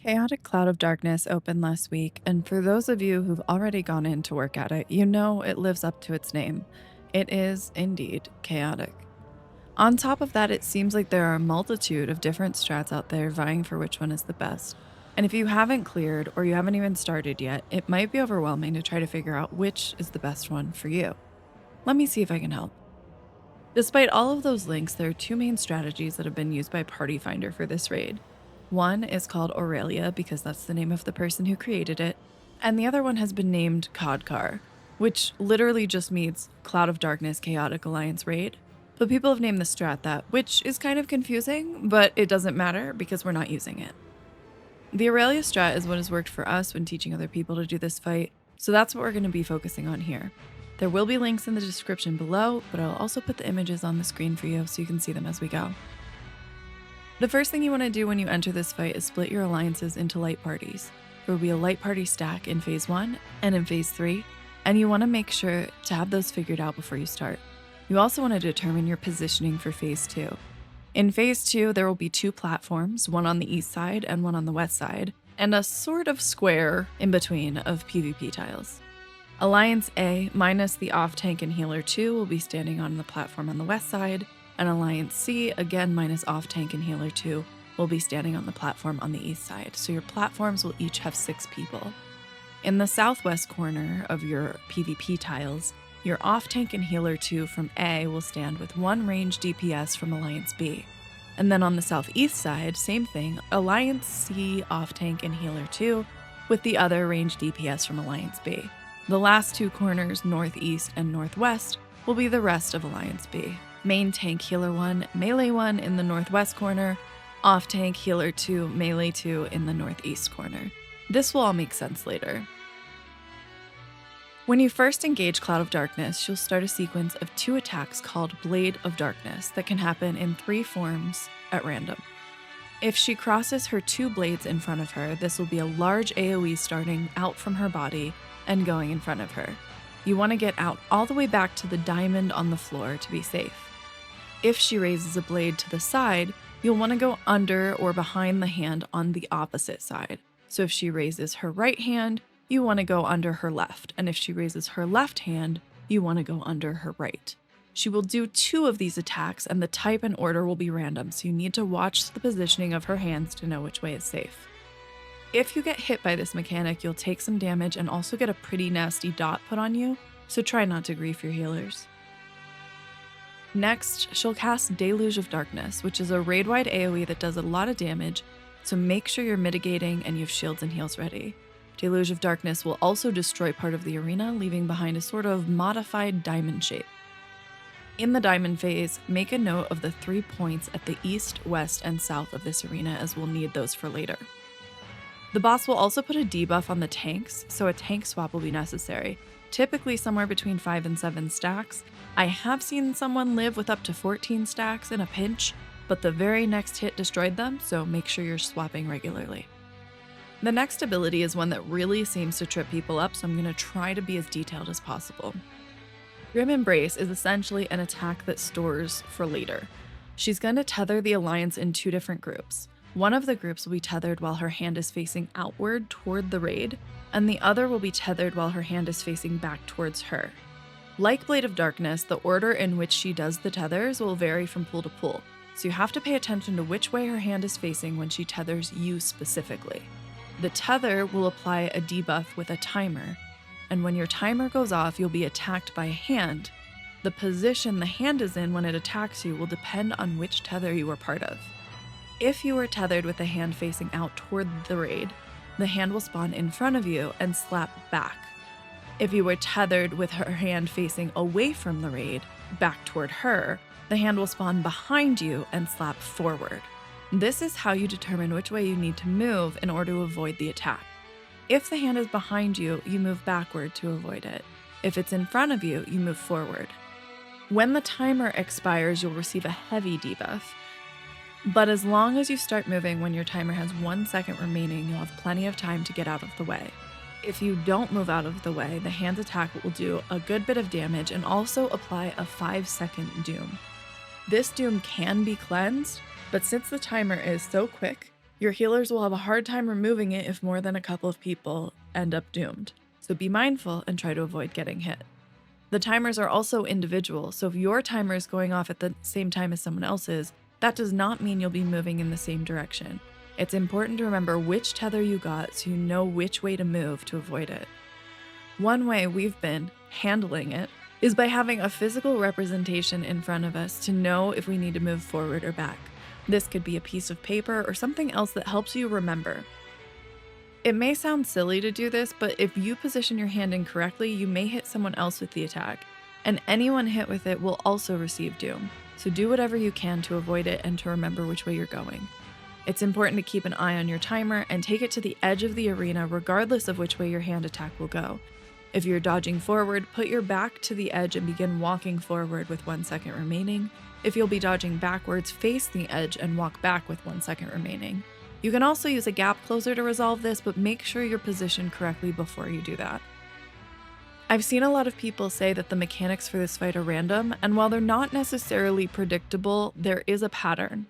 Chaotic Cloud of Darkness opened last week, and for those of you who've already gone in to work at it, you know it lives up to its name. It is indeed chaotic. On top of that, it seems like there are a multitude of different strats out there vying for which one is the best. And if you haven't cleared or you haven't even started yet, it might be overwhelming to try to figure out which is the best one for you. Let me see if I can help. Despite all of those links, there are two main strategies that have been used by Party Finder for this raid. One is called Aurelia because that's the name of the person who created it, and the other one has been named Codcar, which literally just means Cloud of Darkness Chaotic Alliance Raid. But people have named the strat that, which is kind of confusing, but it doesn't matter because we're not using it. The Aurelia strat is what has worked for us when teaching other people to do this fight, so that's what we're going to be focusing on here. There will be links in the description below, but I'll also put the images on the screen for you so you can see them as we go. The first thing you want to do when you enter this fight is split your alliances into light parties. There will be a light party stack in phase 1 and in phase 3, and you want to make sure to have those figured out before you start. You also want to determine your positioning for phase 2. In phase 2, there will be two platforms, one on the east side and one on the west side, and a sort of square in between of PvP tiles. Alliance A, minus the off-tank and healer 2, will be standing on the platform on the west side, and Alliance C, again minus off-tank and healer 2, will be standing on the platform on the east side, so your platforms will each have 6 people. In the southwest corner of your PvP tiles, your off-tank and healer 2 from A will stand with one ranged DPS from Alliance B. And then on the southeast side, same thing, Alliance C off-tank and healer 2, with the other ranged DPS from Alliance B. The last two corners, northeast and northwest, will be the rest of Alliance B. Main tank healer 1, melee 1 in the northwest corner, off tank healer 2, melee 2 in the northeast corner. This will all make sense later. When you first engage Cloud of Darkness, you'll start a sequence of 2 attacks called Blade of Darkness that can happen in 3 forms at random. If she crosses her 2 blades in front of her, this will be a large AoE starting out from her body and going in front of her. You want to get out all the way back to the diamond on the floor to be safe. If she raises a blade to the side, you'll want to go under or behind the hand on the opposite side. So if she raises her right hand, you want to go under her left, and if she raises her left hand, you want to go under her right. She will do 2 of these attacks, and the type and order will be random, so you need to watch the positioning of her hands to know which way is safe. If you get hit by this mechanic, you'll take some damage and also get a pretty nasty dot put on you, so try not to grief your healers. Next, she'll cast Deluge of Darkness, which is a raid-wide AoE that does a lot of damage, so make sure you're mitigating and you have shields and heals ready. Deluge of Darkness will also destroy part of the arena, leaving behind a sort of modified diamond shape. In the diamond phase, make a note of the 3 points at the east, west, and south of this arena, as we'll need those for later. The boss will also put a debuff on the tanks, so a tank swap will be necessary, typically somewhere between 5 and 7 stacks. I have seen someone live with up to 14 stacks in a pinch, but the very next hit destroyed them, so make sure you're swapping regularly. The next ability is one that really seems to trip people up, so I'm going to try to be as detailed as possible. Grim Embrace is essentially an attack that stores for later. She's going to tether the alliance in 2 different groups. One of the groups will be tethered while her hand is facing outward toward the raid, and the other will be tethered while her hand is facing back towards her. Like Blade of Darkness, the order in which she does the tethers will vary from pool to pool, so you have to pay attention to which way her hand is facing when she tethers you specifically. The tether will apply a debuff with a timer, and when your timer goes off, you'll be attacked by a hand. The position the hand is in when it attacks you will depend on which tether you are part of. If you are tethered with the hand facing out toward the raid, the hand will spawn in front of you and slap back. If you were tethered with her hand facing away from the raid, back toward her, the hand will spawn behind you and slap forward. This is how you determine which way you need to move in order to avoid the attack. If the hand is behind you, you move backward to avoid it. If it's in front of you, you move forward. When the timer expires, you'll receive a heavy debuff. But as long as you start moving when your timer has 1 second remaining, you'll have plenty of time to get out of the way. If you don't move out of the way, the hand's attack will do a good bit of damage and also apply a 5-second doom. This doom can be cleansed, but since the timer is so quick, Your healers will have a hard time removing it if more than a couple of people end up doomed, so be mindful and try to avoid getting hit. The timers are also individual, so if your timer is going off at the same time as someone else's, that does not mean you'll be moving in the same direction. It's important to remember which tether you got so you know which way to move to avoid it. One way we've been handling it is by having a physical representation in front of us to know if we need to move forward or back. This could be a piece of paper or something else that helps you remember. It may sound silly to do this, but if you position your hand incorrectly, you may hit someone else with the attack, and anyone hit with it will also receive doom. So do whatever you can to avoid it and to remember which way you're going. It's important to keep an eye on your timer and take it to the edge of the arena regardless of which way your hand attack will go. If you're dodging forward, put your back to the edge and begin walking forward with 1 second remaining. If you'll be dodging backwards, face the edge and walk back with 1 second remaining. You can also use a gap closer to resolve this, but make sure you're positioned correctly before you do that. I've seen a lot of people say that the mechanics for this fight are random, and while they're not necessarily predictable, there is a pattern.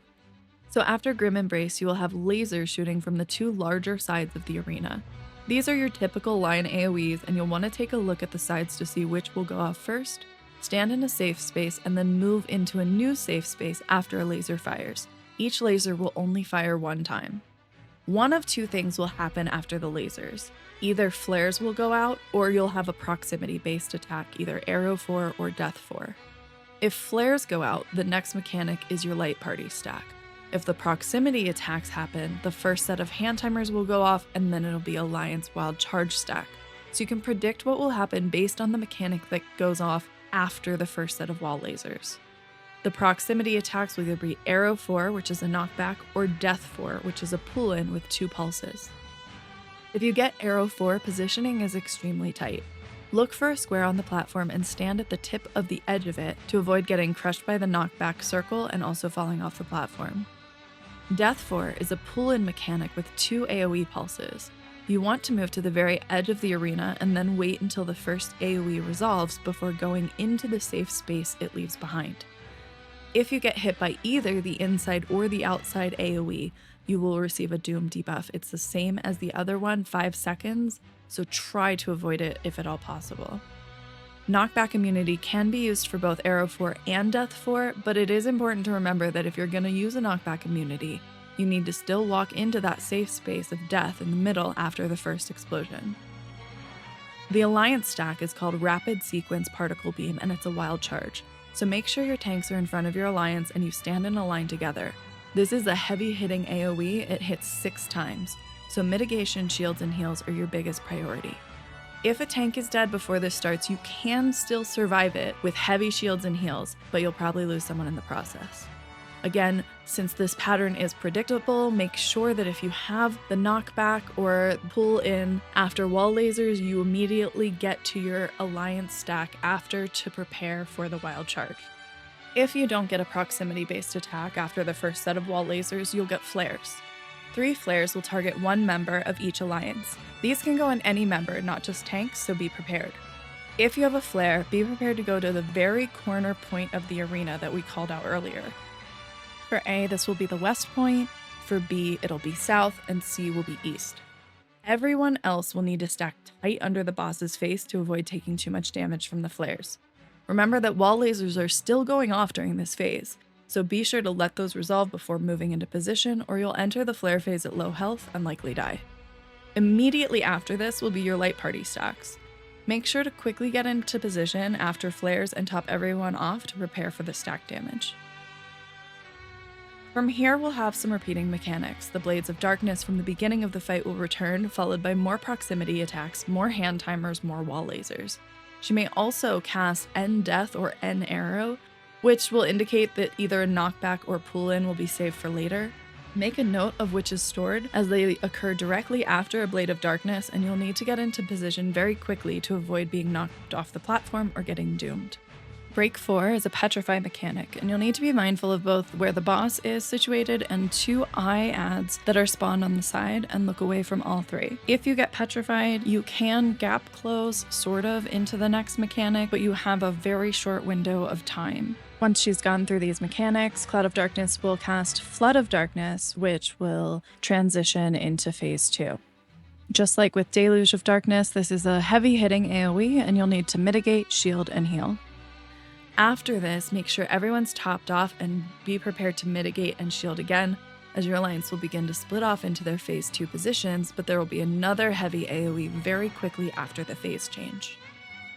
So after Grim Embrace, you will have lasers shooting from the 2 larger sides of the arena. These are your typical line AoEs, and you'll want to take a look at the sides to see which will go off first, stand in a safe space, and then move into a new safe space after a laser fires. Each laser will only fire 1 time. One of 2 things will happen after the lasers. Either flares will go out, or you'll have a proximity-based attack, either Arrow 4 or Death 4. If flares go out, the next mechanic is your light party stack. If the proximity attacks happen, the first set of hand timers will go off, and then it'll be Alliance Wild Charge stack. So you can predict what will happen based on the mechanic that goes off after the first set of wall lasers. The proximity attacks will either be Arrow 4, which is a knockback, or Death 4, which is a pull-in with 2 pulses. If you get Arrow 4, positioning is extremely tight. Look for a square on the platform and stand at the tip of the edge of it to avoid getting crushed by the knockback circle and also falling off the platform. Death 4 is a pull-in mechanic with 2 AoE pulses. You want to move to the very edge of the arena and then wait until the first AoE resolves before going into the safe space it leaves behind. If you get hit by either the inside or the outside AoE, you will receive a Doom debuff. It's the same as the other one, 5 seconds, so try to avoid it if at all possible. Knockback immunity can be used for both Arrow 4 and Death 4, but it is important to remember that if you're going to use a knockback immunity, you need to still walk into that safe space of death in the middle after the first explosion. The Alliance stack is called Rapid Sequence Particle Beam, and it's a wild charge, so make sure your tanks are in front of your Alliance and you stand in a line together. This is a heavy-hitting AoE, it hits 6 times, so mitigation, shields, and heals are your biggest priority. If a tank is dead before this starts, you can still survive it with heavy shields and heals, but you'll probably lose someone in the process. Again, since this pattern is predictable, make sure that if you have the knockback or pull in after wall lasers, you immediately get to your Alliance stack after to prepare for the wild charge. If you don't get a proximity-based attack after the first set of wall lasers, you'll get flares. 3 flares will target 1 member of each Alliance. These can go on any member, not just tanks, so be prepared. If you have a flare, be prepared to go to the very corner point of the arena that we called out earlier. For A, this will be the west point, for B, it'll be south, and C will be east. Everyone else will need to stack tight under the boss's face to avoid taking too much damage from the flares. Remember that wall lasers are still going off during this phase, so be sure to let those resolve before moving into position, or you'll enter the flare phase at low health and likely die. Immediately after this will be your light party stacks. Make sure to quickly get into position after flares and top everyone off to prepare for the stack damage. From here we'll have some repeating mechanics. The Blades of Darkness from the beginning of the fight will return, followed by more proximity attacks, more hand timers, more wall lasers. She may also cast End Death or End Arrow, which will indicate that either a knockback or pull-in will be saved for later. Make a note of which is stored, as they occur directly after a Blade of Darkness, and you'll need to get into position very quickly to avoid being knocked off the platform or getting doomed. Break 4 is a petrify mechanic, and you'll need to be mindful of both where the boss is situated and 2 eye ads that are spawned on the side, and look away from all 3. If you get petrified, you can gap close sort of into the next mechanic, but you have a very short window of time. Once she's gone through these mechanics, Cloud of Darkness will cast Flood of Darkness, which will transition into phase 2. Just like with Deluge of Darkness, this is a heavy-hitting AoE, and you'll need to mitigate, shield, and heal. After this, make sure everyone's topped off and be prepared to mitigate and shield again, as your alliance will begin to split off into their phase 2 positions, but there will be another heavy AoE very quickly after the phase change.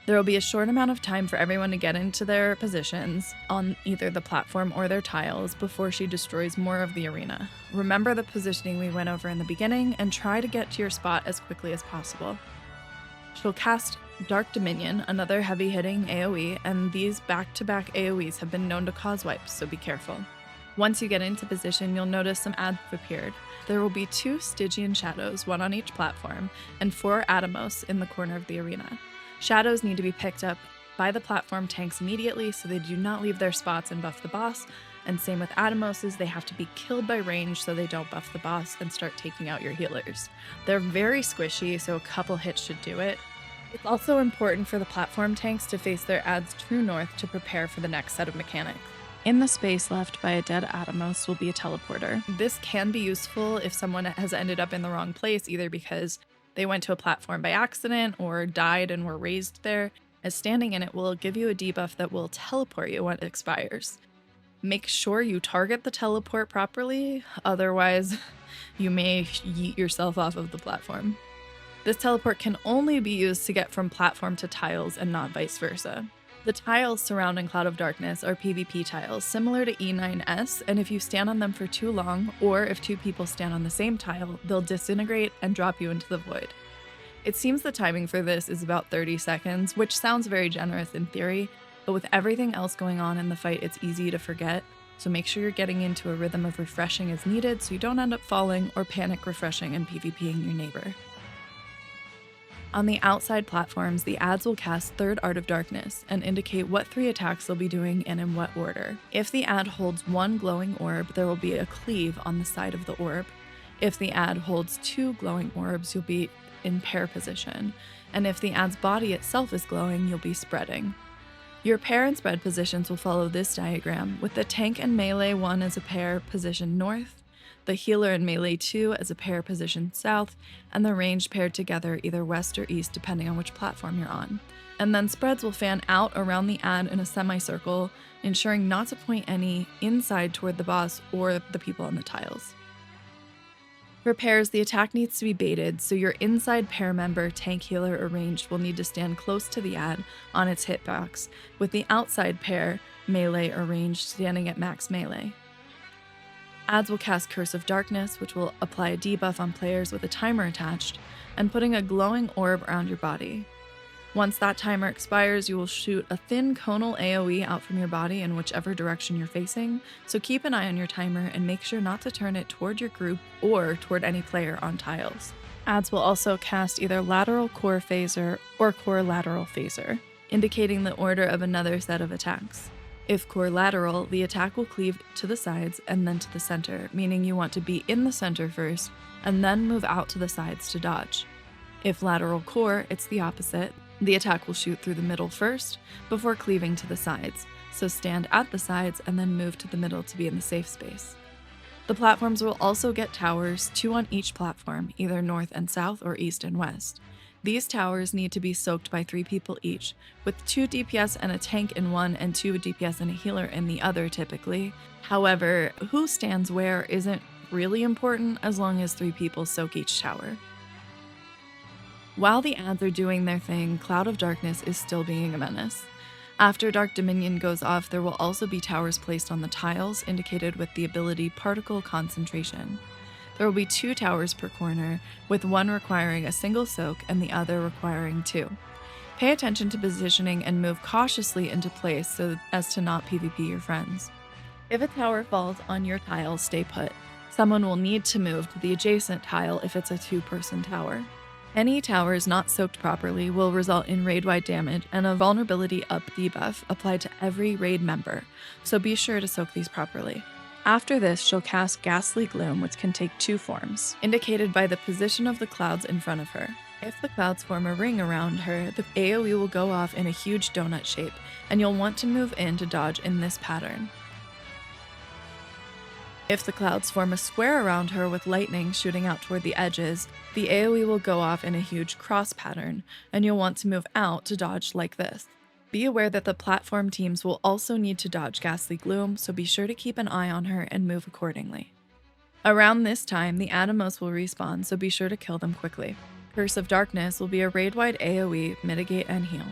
There will be a short amount of time for everyone to get into their positions on either the platform or their tiles before she destroys more of the arena. Remember the positioning we went over in the beginning and try to get to your spot as quickly as possible. She'll cast Dark Dominion, another heavy-hitting AoE, and these back-to-back AoEs have been known to cause wipes, so be careful. Once you get into position, you'll notice some ads have appeared. There will be 2 Stygian shadows, one on each platform, and 4 Atomos in the corner of the arena. Shadows need to be picked up by the platform tanks immediately so they do not leave their spots and buff the boss, and same with Atomoses, they have to be killed by range so they don't buff the boss and start taking out your healers. They're very squishy, so a couple hits should do it. It's also important for the platform tanks to face their ads true north to prepare for the next set of mechanics. In the space left by a dead Atomos will be a teleporter. This can be useful if someone has ended up in the wrong place, either because they went to a platform by accident or died and were raised there, as standing in it will give you a debuff that will teleport you when it expires. Make sure you target the teleport properly, otherwise you may yeet yourself off of the platform. This teleport can only be used to get from platform to tiles and not vice versa. The tiles surrounding Cloud of Darkness are PvP tiles, similar to E9S, and if you stand on them for too long, or if 2 people stand on the same tile, they'll disintegrate and drop you into the void. It seems the timing for this is about 30 seconds, which sounds very generous in theory, but with everything else going on in the fight, it's easy to forget, so make sure you're getting into a rhythm of refreshing as needed so you don't end up falling or panic refreshing and PvPing your neighbor. On the outside platforms, the ads will cast Third Art of Darkness and indicate what 3 attacks they'll be doing and in what order. If the ad holds 1 glowing orb, there will be a cleave on the side of the orb. If the ad holds 2 glowing orbs, you'll be in pair position. And if the ad's body itself is glowing, you'll be spreading. Your pair and spread positions will follow this diagram, with the tank and melee 1 as a pair positioned north, the healer and melee 2 as a pair positioned south, and the ranged paired together either west or east depending on which platform you're on. And then spreads will fan out around the ad in a semicircle, ensuring not to point any inside toward the boss or the people on the tiles. For pairs, the attack needs to be baited, so your inside pair member, tank, healer, or ranged will need to stand close to the ad on its hitbox, with the outside pair, melee or ranged, standing at max melee. Ads will cast Curse of Darkness, which will apply a debuff on players with a timer attached, and putting a glowing orb around your body. Once that timer expires, you will shoot a thin conal AoE out from your body in whichever direction you're facing, so keep an eye on your timer and make sure not to turn it toward your group or toward any player on tiles. Ads will also cast either Lateral Core Phaser or Core Lateral Phaser, indicating the order of another set of attacks. If core lateral, the attack will cleave to the sides and then to the center, meaning you want to be in the center first and then move out to the sides to dodge. If lateral core, it's the opposite. The attack will shoot through the middle first before cleaving to the sides, so stand at the sides and then move to the middle to be in the safe space. The platforms will also get towers, 2 on each platform, either north and south or east and west. These towers need to be soaked by 3 people each, with 2 DPS and a tank in one and 2 DPS and a healer in the other typically. However, who stands where isn't really important as long as 3 people soak each tower. While the ads are doing their thing, Cloud of Darkness is still being a menace. After Dark Dominion goes off, there will also be towers placed on the tiles, indicated with the ability Particle Concentration. There will be 2 towers per corner, with one requiring a single soak and the other requiring 2. Pay attention to positioning and move cautiously into place so as to not PvP your friends. If a tower falls on your tile, stay put. Someone will need to move to the adjacent tile if it's a 2-person tower. Any towers not soaked properly will result in raid-wide damage and a vulnerability up debuff applied to every raid member, so be sure to soak these properly. After this, she'll cast Ghastly Gloom, which can take 2 forms, indicated by the position of the clouds in front of her. If the clouds form a ring around her, the AoE will go off in a huge donut shape, and you'll want to move in to dodge in this pattern. If the clouds form a square around her with lightning shooting out toward the edges, the AoE will go off in a huge cross pattern, and you'll want to move out to dodge like this. Be aware that the platform teams will also need to dodge Ghastly Gloom, so be sure to keep an eye on her and move accordingly. Around this time, the Atomos will respawn, so be sure to kill them quickly. Curse of Darkness will be a raid-wide AoE, mitigate, and heal.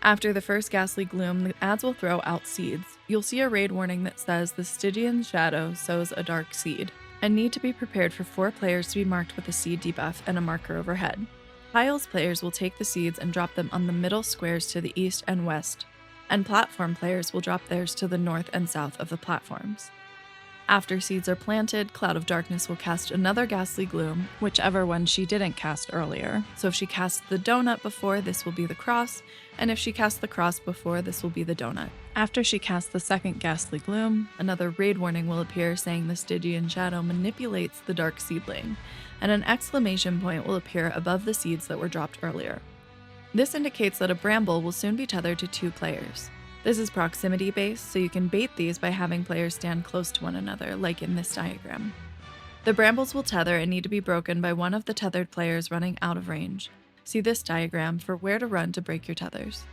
After the first Ghastly Gloom, the ads will throw out seeds. You'll see a raid warning that says the Stygian Shadow sows a dark seed, and need to be prepared for 4 players to be marked with a seed debuff and a marker overhead. Tiles players will take the seeds and drop them on the middle squares to the east and west, and platform players will drop theirs to the north and south of the platforms. After seeds are planted, Cloud of Darkness will cast another Ghastly Gloom, whichever one she didn't cast earlier. So if she casts the donut before, this will be the cross, and if she casts the cross before, this will be the donut. After she casts the second Ghastly Gloom, another raid warning will appear saying the Stygian Shadow manipulates the Dark Seedling, and an exclamation point will appear above the seeds that were dropped earlier. This indicates that a bramble will soon be tethered to 2 players. This is proximity based, so you can bait these by having players stand close to one another, like in this diagram. The brambles will tether and need to be broken by one of the tethered players running out of range. See this diagram for where to run to break your tethers.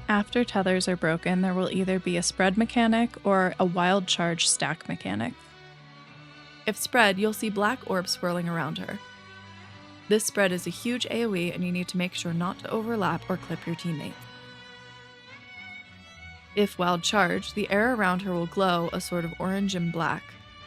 After tethers are broken, there will either be a spread mechanic or a wild charge stack mechanic. If spread, you'll see black orbs swirling around her. This spread is a huge AoE and you need to make sure not to overlap or clip your teammates. If wild charge, the air around her will glow a sort of orange and black.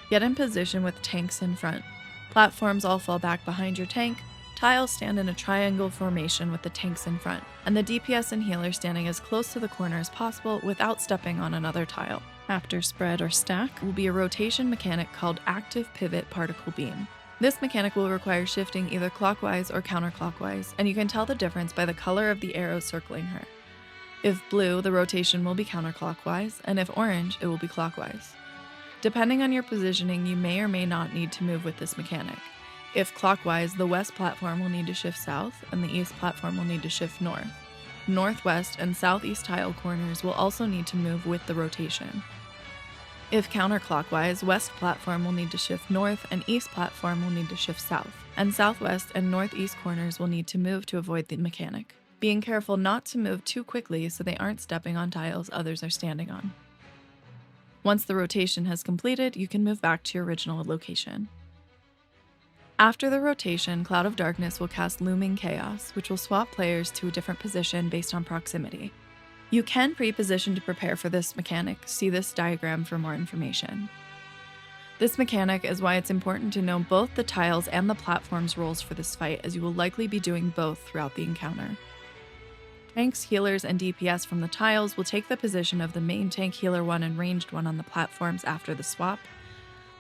Get in position with tanks in front. Platforms all fall back behind your tank, tiles stand in a triangle formation with the tanks in front, and the DPS and healer standing as close to the corner as possible without stepping on another tile. After spread or stack will be a rotation mechanic called Active Pivot Particle Beam. This mechanic will require shifting either clockwise or counterclockwise, and you can tell the difference by the color of the arrows circling her. If blue, the rotation will be counterclockwise, and if orange, it will be clockwise. Depending on your positioning, you may or may not need to move with this mechanic. If clockwise, the west platform will need to shift south, and the east platform will need to shift north. Northwest and southeast tile corners will also need to move with the rotation. If counterclockwise, west platform will need to shift north, and east platform will need to shift south, and southwest and northeast corners will need to move to avoid the mechanic, being careful not to move too quickly so they aren't stepping on tiles others are standing on. Once the rotation has completed, you can move back to your original location. After the rotation, Cloud of Darkness will cast Looming Chaos, which will swap players to a different position based on proximity. You can pre-position to prepare for this mechanic. See this diagram for more information. This mechanic is why it's important to know both the tiles and the platform's roles for this fight, as you will likely be doing both throughout the encounter. Tanks, healers, and DPS from the tiles will take the position of the main tank, healer 1, and ranged 1 on the platforms after the swap.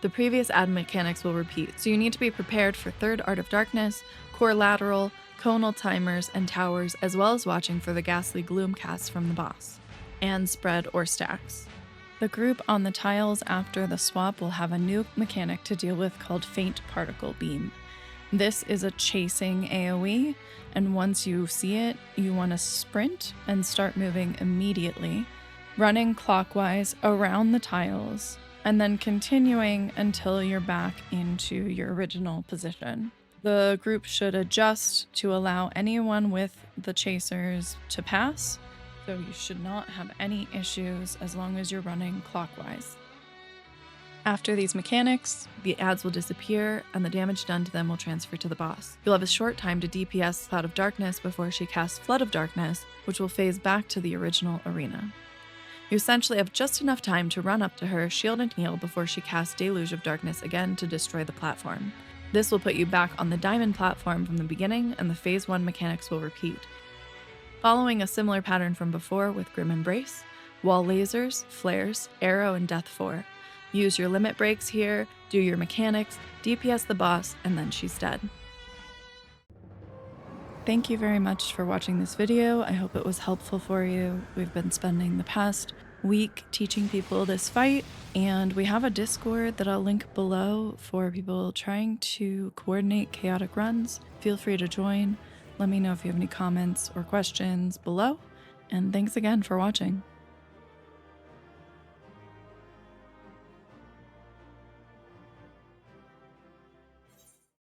The previous add mechanics will repeat, so you need to be prepared for third Art of Darkness, core lateral, conal timers, and towers, as well as watching for the Ghastly Gloom casts from the boss, and spread or stacks. The group on the tiles after the swap will have a new mechanic to deal with called Faint Particle Beam. This is a chasing AoE, and once you see it, you want to sprint and start moving immediately, running clockwise around the tiles, and then continuing until you're back into your original position. The group should adjust to allow anyone with the chasers to pass, so you should not have any issues as long as you're running clockwise. After these mechanics, the ads will disappear and the damage done to them will transfer to the boss. You'll have a short time to DPS Cloud of Darkness before she casts Flood of Darkness, which will phase back to the original arena. You essentially have just enough time to run up to her, shield and heal before she casts Deluge of Darkness again to destroy the platform. This will put you back on the diamond platform from the beginning, and the phase 1 mechanics will repeat. Following a similar pattern from before with Grim Embrace, wall lasers, flares, arrow, and death 4. Use your limit breaks here, do your mechanics, DPS the boss, and then she's dead. Thank you very much for watching this video. I hope it was helpful for you. We've been spending the past week teaching people this fight, and we have a Discord that I'll link below for people trying to coordinate chaotic runs. Feel free to join. Let me know if you have any comments or questions below, and thanks again for watching.